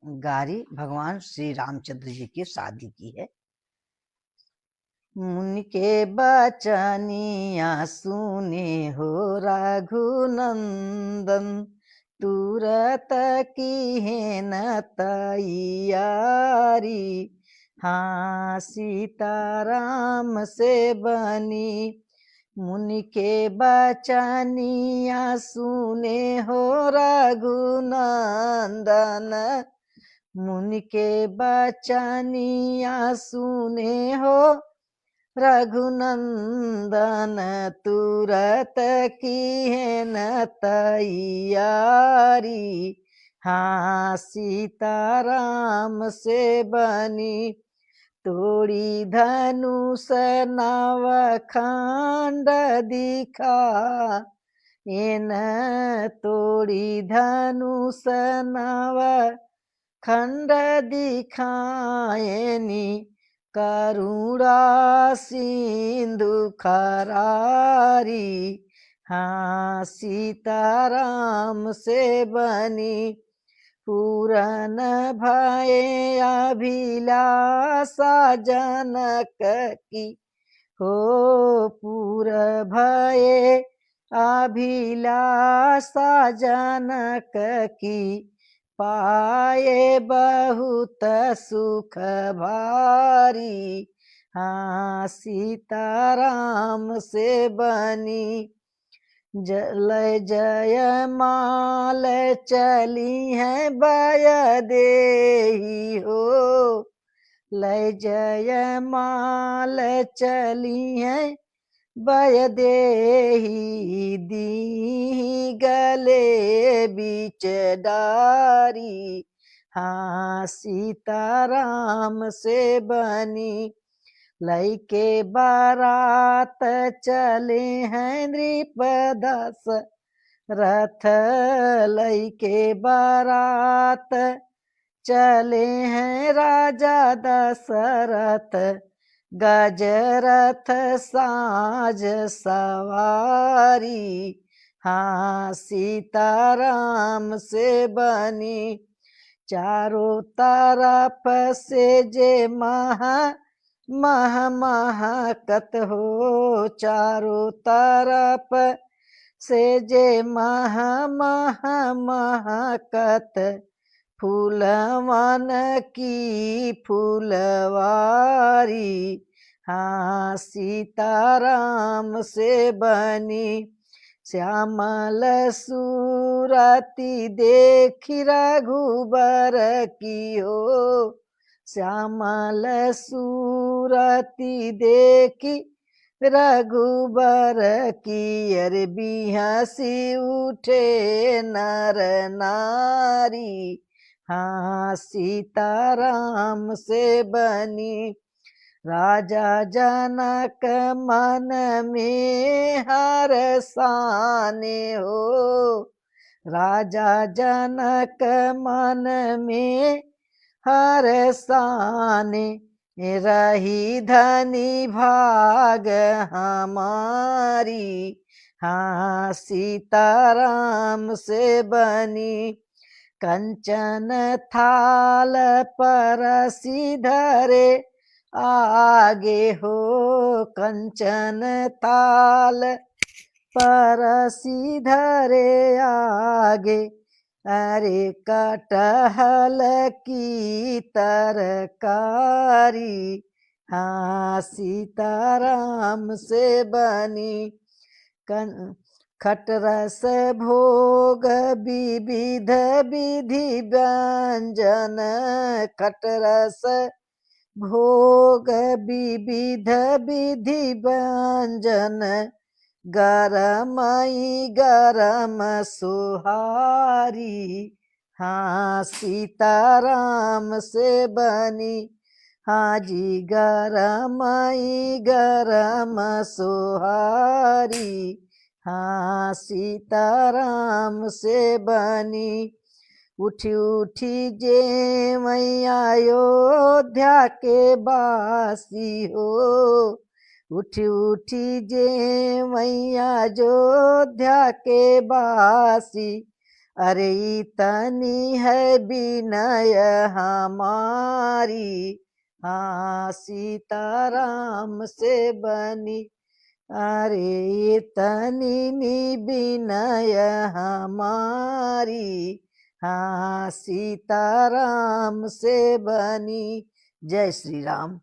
गारी भगवान श्री रामचंद्र जी की शादी की है। मुनि के बचनिया सुने हो रघुनंदन, तुरत की है न तैयारी, हाँ सीताराम से बनी। मुनि के बचनिया सुने हो रघुनंदन, मुनि के बचनिया सुने हो रघुनंदन, तुरत की है न तैयारी, हाँ सीताराम से बनी। तोड़ी धनुष नव खंड दिखा, एन तोड़ी धनुष नव खंड दिखायनी, करुणा सिंधु खरारी, हाँ सीताराम से बनी। पूरन भये अभिलाषा जनक की, हो पूर भये अभिलाषा जनक की, पाए बहुत सुख भारी, हाँ सीताराम से बनी। जय जय माल चली है बय देही हो, लय जय माल चली है बय देही, दी गले बीच डारी, हाँ सीताराम से बनी। लई के बारात चले हैं नृपदास रथ, लई के बारात चले हैं राजा दशरथ, गजरथ साज सवारी, हाँ सीताराम से बनी। चारों तरफ से जे महा महकत हो, चारों तरफ से जे महकत, फूलवन की फूलवारी, हाँ सीताराम से बनी। श्यामल सूरति देखी रघुबर की हो, श्यामल सूरति देखी रघुबर की, अरे बिहसी उठे नर नारी, हाँ सीताराम से बनी। राजा जनक मन में हरसाने हो, राजा जनक मन में हरसाने, रही धनी भाग हमारी, हाँ सीताराम से बनी। कंचन थाल परसी धरे आगे हो, कंचन थाल परसी धरे आगे, अरे कटहल की तरकारी, हाँ सीताराम से बनी। खटरस भोग विविध विधि व्यंजन, खटरस भोग विविध विधि व्यंजन, गरमई गरम सुहारी, हाँ सीताराम से बनी। हाँ जी गरमई गरम सुहारी, हाँ सीताराम से बनी। उठी उठी जे मैया अयोध्या के बासी हो, उठी उठी जे मैया अयोध्या के बासी, अरे इतनी है विनय हमारी, हाँ सीताराम से बनी। अरे इतनी विनय हमारी, हाँ सीताराम से बनी। जय श्री राम।